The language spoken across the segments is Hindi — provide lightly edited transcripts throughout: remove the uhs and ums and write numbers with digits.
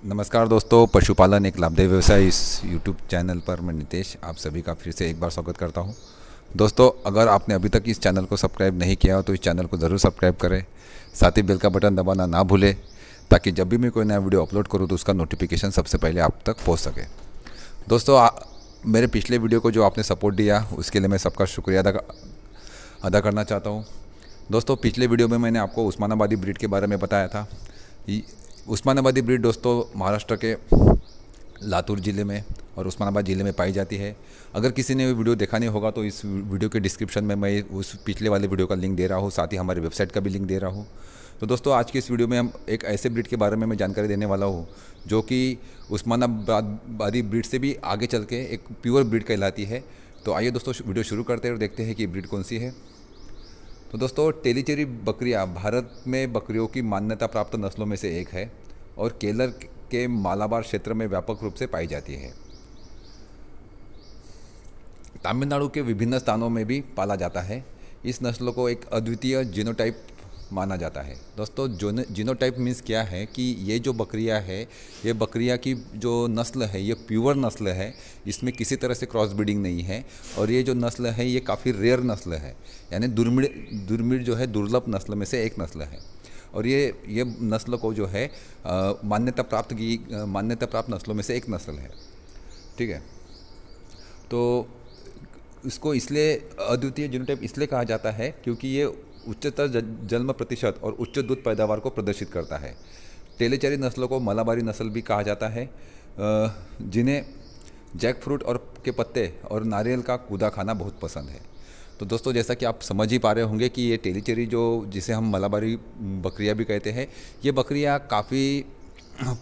नमस्कार दोस्तों, पशुपालन एक लाभदायक व्यवसाय इस यूट्यूब चैनल पर मैं नितेश आप सभी का फिर से एक बार स्वागत करता हूं। दोस्तों, अगर आपने अभी तक इस चैनल को सब्सक्राइब नहीं किया हो तो इस चैनल को ज़रूर सब्सक्राइब करें। साथ ही बेल का बटन दबाना ना भूलें ताकि जब भी मैं कोई नया वीडियो अपलोड करूं तो उसका नोटिफिकेशन सबसे पहले आप तक पहुँच सके। दोस्तों, मेरे पिछले वीडियो को जो आपने सपोर्ट दिया उसके लिए मैं सबका शुक्रिया अदा करना चाहता हूँ। दोस्तों, पिछले वीडियो में मैंने आपको उस्मानाबादी ब्रीड के बारे में बताया था। उस्मानाबादी ब्रीड दोस्तों महाराष्ट्र के लातूर ज़िले में और उस्मानाबाद ज़िले में पाई जाती है। अगर किसी ने वीडियो देखा नहीं होगा तो इस वीडियो के डिस्क्रिप्शन में मैं उस पिछले वाले वीडियो का लिंक दे रहा हूँ, साथ ही हमारी वेबसाइट का भी लिंक दे रहा हूँ। तो दोस्तों, आज की इस वीडियो में हम एक ऐसे ब्रीड के बारे में मैं जानकारी देने वाला हूँ जो कि उस्मानाबादी ब्रीड से भी आगे चल के एक प्योर ब्रीड कहलाती है। तो आइए दोस्तों, वीडियो शुरू करते हैं और देखते हैं कि ब्रीड कौन सी है। तो दोस्तों, टेलीचेरी बकरियां भारत में बकरियों की मान्यता प्राप्त नस्लों में से एक है और केरल के मालाबार क्षेत्र में व्यापक रूप से पाई जाती है। तमिलनाडु के विभिन्न स्थानों में भी पाला जाता है। इस नस्ल को एक अद्वितीय जीनोटाइप माना जाता है। दोस्तों, जीनोटाइप मीन्स क्या है कि ये जो बकरियां है, ये बकरियां की जो नस्ल है ये प्योर नस्ल है, इसमें किसी तरह से क्रॉस ब्रीडिंग नहीं है। और ये जो नस्ल है ये काफ़ी रेयर नस्ल है, यानी दुर्मिळ जो है दुर्लभ नस्ल में से एक नस्ल है। और ये नस्ल को जो है मान्यता प्राप्त नस्लों में से एक नस्ल है। ठीक है, तो इसको इसलिए अद्वितीय जीनोटाइप इसलिए कहा जाता है क्योंकि ये उच्चतर जन्म प्रतिशत और उच्च दूध पैदावार को प्रदर्शित करता है। टेलीचेरी नस्लों को मलाबारी नस्ल भी कहा जाता है, जिन्हें जैक फ्रूट और के पत्ते और नारियल का कूदा खाना बहुत पसंद है। तो दोस्तों, जैसा कि आप समझ ही पा रहे होंगे कि ये टेलीचेरी जिसे हम मलाबारी बकरियां भी कहते हैं, ये बकरियां काफ़ी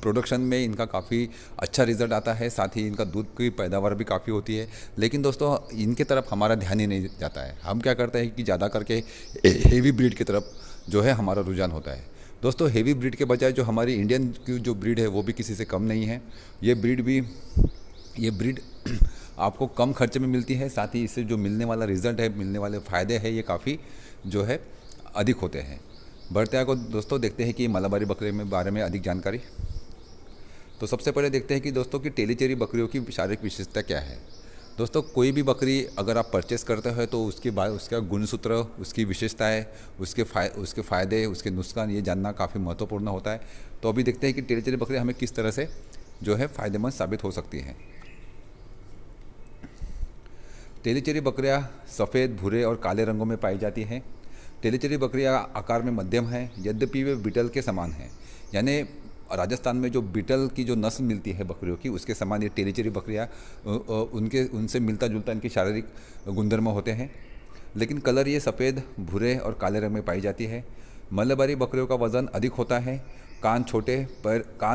प्रोडक्शन में इनका काफ़ी अच्छा रिज़ल्ट आता है, साथ ही इनका दूध की पैदावार भी काफ़ी होती है। लेकिन दोस्तों, इनके तरफ हमारा ध्यान ही नहीं जाता है। हम क्या करते हैं कि ज़्यादा करके हेवी ब्रीड की तरफ जो है हमारा रुझान होता है। दोस्तों, हेवी ब्रीड के बजाय जो हमारी इंडियन की जो ब्रीड है वो भी किसी से कम नहीं है। ये ब्रीड आपको कम खर्चे में मिलती है, साथ ही इससे जो मिलने वाला रिज़ल्ट है, मिलने वाले फ़ायदे हैं, ये काफ़ी जो है अधिक होते हैं। बढ़ते आगे दोस्तों देखते हैं कि मलाबारी बकरे में बारे में अधिक जानकारी। तो सबसे पहले देखते हैं कि दोस्तों की टेलीचेरी बकरियों की शारीरिक विशेषता क्या है। दोस्तों, कोई भी बकरी अगर आप परचेस करते हैं तो उसका गुणसूत्र, उसकी विशेषताएं, उसके फ़ायदे, उसके नुकसान ये जानना काफ़ी महत्वपूर्ण होता है। तो अभी देखते हैं कि टेलीचेरी बकरी हमें किस तरह से जो है फ़ायदेमंद साबित हो सकती हैं। टेलीचेरी बकरियां सफ़ेद, भूरे और काले रंगों में पाई जाती हैं। टेलीचेरी बकरियां आकार में मध्यम हैं, यद्यपि वे बीटल के समान हैं। यानी राजस्थान में जो बीटल की जो नस्ल मिलती है बकरियों की, उसके समान ये टेलीचेरी बकरियां उनसे मिलता जुलता इनके शारीरिक गुणधर्म होते हैं। लेकिन कलर ये सफ़ेद, भूरे और काले रंग में पाई जाती है। मलाबारी बकरियों का वज़न अधिक होता है, कान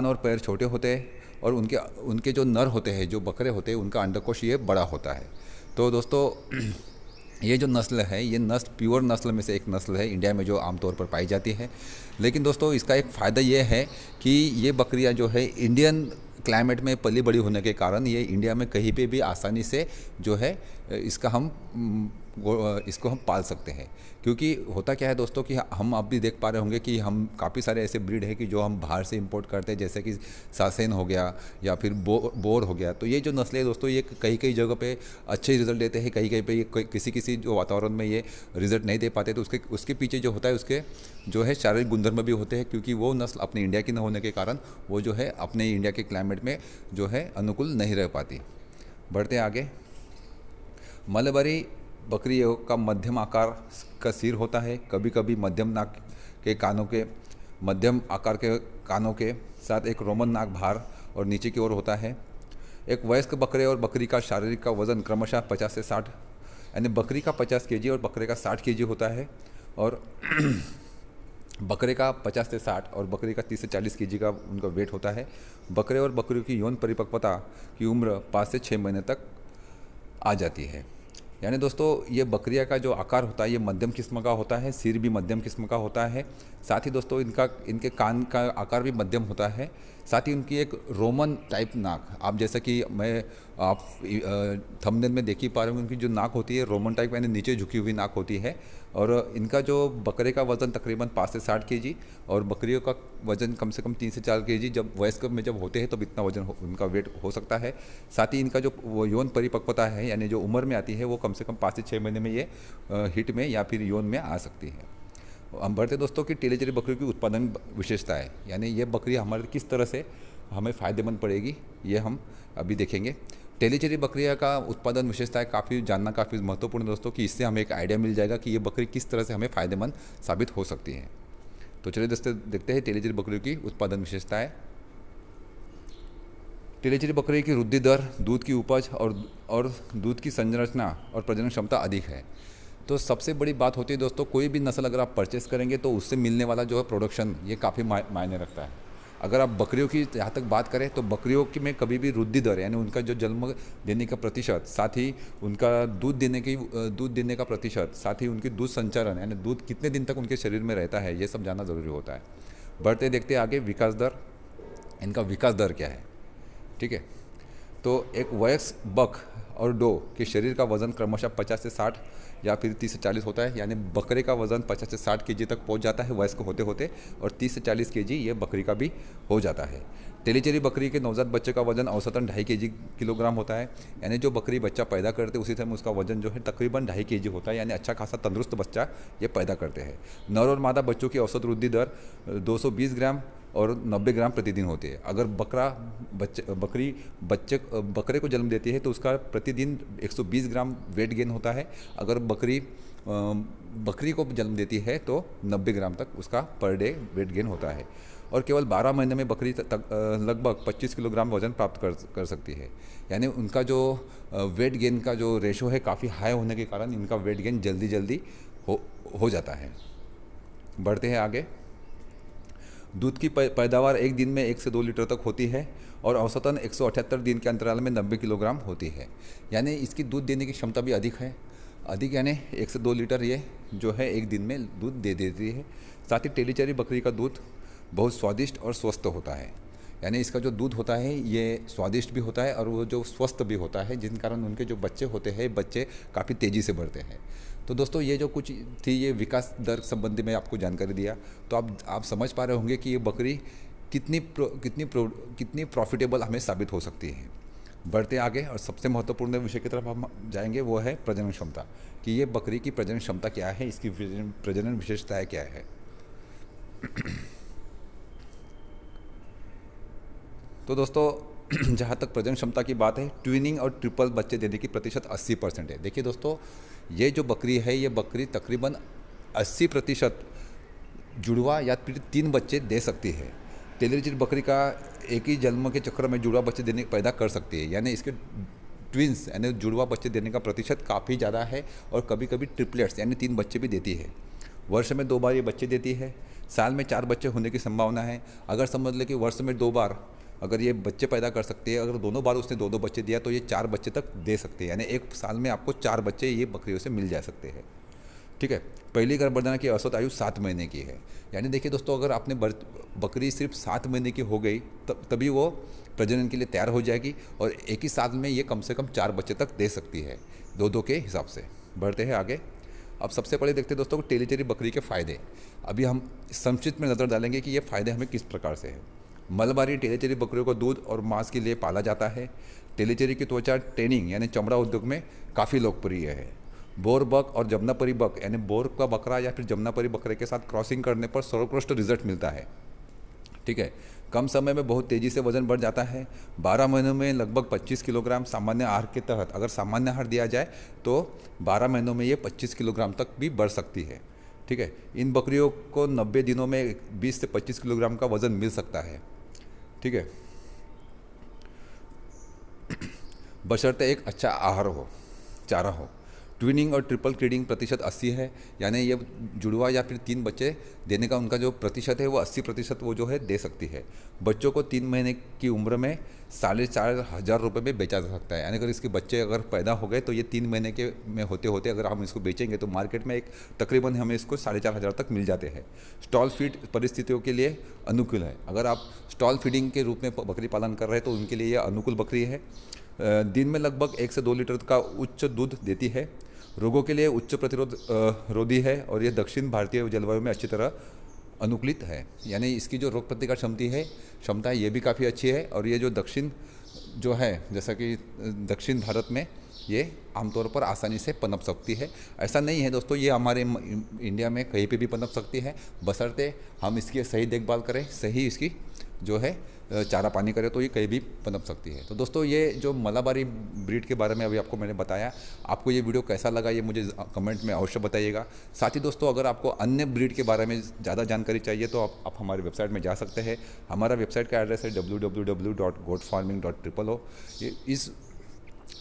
और पैर छोटे होते हैं और उनके जो नर होते हैं, जो बकरे होते हैं, उनका अंडकोश ये बड़ा होता है। तो दोस्तों, ये जो नस्ल है ये प्योर नस्ल में से एक नस्ल है इंडिया में जो आमतौर पर पाई जाती है। लेकिन दोस्तों, इसका एक फ़ायदा ये है कि ये बकरियां जो है इंडियन क्लाइमेट में पली बड़ी होने के कारण ये इंडिया में कहीं पे भी आसानी से जो है इसको हम पाल सकते हैं। क्योंकि होता क्या है दोस्तों कि हम आप भी देख पा रहे होंगे कि हम काफ़ी सारे ऐसे ब्रीड है कि जो हम बाहर से इंपोर्ट करते हैं, जैसे कि सासेन हो गया या फिर बोर हो गया। तो ये जो नस्लें हैं दोस्तों, ये कई जगह पे अच्छे रिजल्ट देते हैं, कहीं पे ये किसी जो वातावरण में ये रिजल्ट नहीं दे पाते। तो उसके पीछे जो होता है उसके जो है शारीरिक गुणधर्म भी होते हैं, क्योंकि वो नस्ल अपने इंडिया की न होने के कारण वो जो है अपने इंडिया के क्लाइमेट में जो है अनुकूल नहीं रह पाती। बढ़ते आगे। मलाबारी बकरियों का मध्यम आकार का सिर होता है, कभी कभी मध्यम आकार के कानों के साथ एक रोमन नाक बाहर और नीचे की ओर होता है। एक वयस्क बकरे और बकरी का शारीरिक का वज़न क्रमशः 50 से 60, यानी बकरी का 50 केजी और बकरे का 60 केजी होता है। और बकरे का 50 से 60 और बकरी का 30 से 40 केजी का उनका वेट होता है। बकरे और बकरियों की यौन परिपक्वता की उम्र 5 से 6 महीने तक आ जाती है। यानी दोस्तों, ये बकरियां का जो आकार होता है ये मध्यम किस्म का होता है, सिर भी मध्यम किस्म का होता है। साथ ही दोस्तों, इनके कान का आकार भी मध्यम होता है। साथ ही उनकी एक रोमन टाइप नाक, आप जैसा कि आप थंबनेल में देख ही पा रहे होंगे, उनकी जो नाक होती है रोमन टाइप यानी नीचे झुकी हुई नाक होती है। और इनका जो बकरे का वज़न तकरीबन 5 से 60 केजी और बकरियों का वज़न कम से कम 3 से 4 केजी, जब वयस्क में जब होते हैं तब इतना वज़न उनका वेट हो सकता है। साथ ही इनका जो वो यौन परिपक्वता है यानी जो उम्र में आती है वो कम से कम 5 से 6 महीने में ये हिट में या फिर यौन में आ सकती है। हम बढ़ते दोस्तों की टेलीचरी बकरियों की उत्पादन विशेषता है, यानी ये बकरी हमारे किस तरह से हमें फ़ायदेमंद पड़ेगी ये हम अभी देखेंगे। टेलीचरी बकरियां का उत्पादन विशेषताएं काफ़ी जानना काफ़ी महत्वपूर्ण दोस्तों, कि इससे हमें एक आइडिया मिल जाएगा कि ये बकरी किस तरह से हमें फ़ायदेमंद साबित हो सकती है। तो चलिए दोस्तों देखते हैं टेलीचरी बकरियों की उत्पादन विशेषताएँ। टेलीचरी बकरी की वृद्धि दर, दूध की उपज और दूध की संरचना और प्रजनन क्षमता अधिक है। तो सबसे बड़ी बात होती है दोस्तों, कोई भी नस्ल अगर आप परचेस करेंगे तो उससे मिलने वाला जो है प्रोडक्शन ये काफ़ी मायने रखता है। अगर आप बकरियों की जहाँ तक बात करें तो बकरियों की में कभी भी वृद्धि दर यानी उनका जो जन्म देने का प्रतिशत, साथ ही उनका दूध देने का प्रतिशत, साथ ही उनकी दूध संचरण यानी दूध कितने दिन तक उनके शरीर में रहता है, ये सब जानना ज़रूरी होता है। बढ़ते देखते आगे विकास दर, इनका विकास दर क्या है। ठीक है, तो एक वयस्क बक और डो के शरीर का वज़न क्रमशः 50 से 60 या फिर 30 से 40 होता है, यानी बकरे का वज़न 50 से 60 केजी तक पहुंच जाता है वयस्क होते होते, और 30 से 40 केजी ये बकरी का भी हो जाता है। टेलीचरी बकरी के नवजात बच्चे का वज़न औसतन 2.5 किलोग्राम होता है, यानी जो बकरी बच्चा पैदा करते उसी समय उसका वज़न जो है तकरीबन 2.5 केजी होता है, यानी अच्छा खासा तंदुरुस्त बच्चा ये पैदा करते हैं। नर और मादा बच्चों की औसत वृद्धि दर 220 ग्राम और 90 ग्राम प्रतिदिन होती है। अगर बकरे को जन्म देती है तो उसका प्रतिदिन 120 ग्राम वेट गेन होता है। अगर बकरी को जन्म देती है तो 90 ग्राम तक उसका पर डे वेट गेन होता है। और केवल 12 महीने में बकरी लगभग 25 किलोग्राम वज़न प्राप्त कर सकती है, यानी उनका जो वेट गेन का जो रेशो है काफ़ी हाई होने के कारण इनका वेट गेन जल्दी हो जाता है। बढ़ते हैं आगे। दूध की पैदावार एक दिन में 1 से 2 लीटर तक होती है और औसतन 178 दिन के अंतराल में 90 किलोग्राम होती है, यानी इसकी दूध देने की क्षमता भी अधिक यानी 1 से 2 लीटर ये जो है एक दिन में दूध दे देती है। साथ ही टेलीचरी बकरी का दूध बहुत स्वादिष्ट और स्वस्थ होता है, यानी इसका जो दूध होता है ये स्वादिष्ट भी होता है और वो जो स्वस्थ भी होता है, जिन कारण उनके जो बच्चे होते हैं बच्चे काफ़ी तेज़ी से बढ़ते हैं। तो दोस्तों ये जो कुछ थी ये विकास दर संबंधी में आपको जानकारी दिया, तो आप समझ पा रहे होंगे कि ये बकरी कितनी प्रॉफिटेबल हमें साबित हो सकती है। बढ़ते आगे और सबसे महत्वपूर्ण विषय की तरफ हम जाएंगे, वो है प्रजनन क्षमता, कि ये बकरी की प्रजनन क्षमता क्या है, इसकी प्रजनन विशेषताएँ क्या है। तो दोस्तों जहाँ तक प्रजनन क्षमता की बात है, ट्विनिंग और ट्रिपल बच्चे देने की प्रतिशत 80% है। देखिए दोस्तों, ये जो बकरी है ये बकरी तकरीबन 80% जुड़वा या फिर 3 बच्चे दे सकती है। टेलीचरी बकरी का एक ही जन्म के चक्र में जुड़वा बच्चे पैदा कर सकती है, यानी इसके ट्विंस यानी जुड़वा बच्चे देने का प्रतिशत काफ़ी ज़्यादा है, और कभी कभी ट्रिपलेट्स यानी 3 बच्चे भी देती है। वर्ष में 2 बार ये बच्चे देती है, साल में 4 बच्चे होने की संभावना है। अगर समझ लें कि वर्ष में 2 बार अगर ये बच्चे पैदा कर सकती है, अगर दोनों बार उसने 2-2 बच्चे दिया तो ये 4 बच्चे तक दे सकते हैं, यानी एक साल में आपको 4 बच्चे ये बकरियों से मिल जा सकते हैं। ठीक है, पहली गर्भधारण की औसत आयु 7 महीने की है, यानी देखिए दोस्तों अगर आपने बकरी सिर्फ 7 महीने की हो गई तभी वो प्रजनन के लिए तैयार हो जाएगी, और एक ही साल में ये कम से कम 4 बच्चे तक दे सकती है 2-2 के हिसाब से। बढ़ते हैं आगे। अब सबसे पहले देखते हैं दोस्तों टेलीचरी बकरी के फ़ायदे। अभी हम संक्षिप्त में नज़र डालेंगे कि ये फ़ायदे हमें किस प्रकार से है। मलबारी टेलीचरी बकरियों को दूध और मांस के लिए पाला जाता है। टेलीचरी की त्वचा टैनिंग यानी चमड़ा उद्योग में काफ़ी लोकप्रिय है। बोर बक और जमुनापरी बक यानी बोर का बकरा या फिर जमुनापरी बकरे के साथ क्रॉसिंग करने पर सर्वोत्कृष्ट रिजल्ट मिलता है। ठीक है, कम समय में बहुत तेज़ी से वजन बढ़ जाता है। 12 महीनों में लगभग 25 किलोग्राम सामान्य आहार के तहत अगर सामान्य आहार दिया जाए तो 12 महीनों में ये 25 किलोग्राम तक भी बढ़ सकती है। ठीक है, इन बकरियों को 90 दिनों में 20 से 25 किलोग्राम का वज़न मिल सकता है। ठीक है, बशर्ते एक अच्छा आहार हो, चारा हो। ट्विनिंग और ट्रिपल क्रीडिंग प्रतिशत 80 है, यानी ये जुड़वा या फिर 3 बच्चे देने का उनका जो प्रतिशत है वो 80% वो जो है दे सकती है। बच्चों को 3 महीने की उम्र में 4,500 रुपये में बेचा जा सकता है, यानी अगर इसके बच्चे अगर पैदा हो गए तो ये 3 महीने के में होते होते अगर हम इसको बेचेंगे तो मार्केट में एक तकरीबन हमें इसको 4,500 तक मिल जाते हैं। स्टॉल फीड परिस्थितियों के लिए अनुकूल है। अगर आप स्टॉल फीडिंग के रूप में बकरी पालन कर रहे हैं तो उनके लिए यह अनुकूल बकरी है। दिन में लगभग 1 से 2 लीटर का उच्च दूध देती है। रोगों के लिए उच्च प्रतिरोध रोधी है और यह दक्षिण भारतीय जलवायु में अच्छी तरह अनुकूलित है, यानी इसकी जो रोग प्रतिकार क्षमता है ये भी काफ़ी अच्छी है। और ये जो दक्षिण जो है, जैसा कि दक्षिण भारत में ये आमतौर पर आसानी से पनप सकती है। ऐसा नहीं है दोस्तों, ये हमारे इंडिया में कहीं पे भी पनप सकती है, बशर्ते हम इसकी सही देखभाल करें, सही इसकी जो है चारा पानी करें तो ये कहीं भी पनप सकती है। तो दोस्तों ये जो मलाबारी ब्रीड के बारे में अभी आपको मैंने बताया, आपको ये वीडियो कैसा लगा ये मुझे कमेंट में अवश्य बताइएगा। साथ ही दोस्तों अगर आपको अन्य ब्रीड के बारे में ज़्यादा जानकारी चाहिए तो आप हमारी वेबसाइट में जा सकते हैं। हमारा वेबसाइट का एड्रेस है www.goatfarming.triple. इस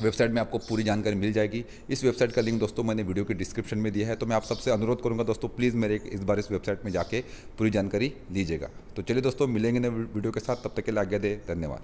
वेबसाइट में आपको पूरी जानकारी मिल जाएगी। इस वेबसाइट का लिंक दोस्तों मैंने वीडियो के डिस्क्रिप्शन में दिया है, तो मैं आप सबसे अनुरोध करूंगा दोस्तों प्लीज़ मेरे इस बार इस वेबसाइट में जाके पूरी जानकारी लीजिएगा। तो चलिए दोस्तों मिलेंगे नए वीडियो के साथ, तब तक के लिए आज्ञा दें, धन्यवाद।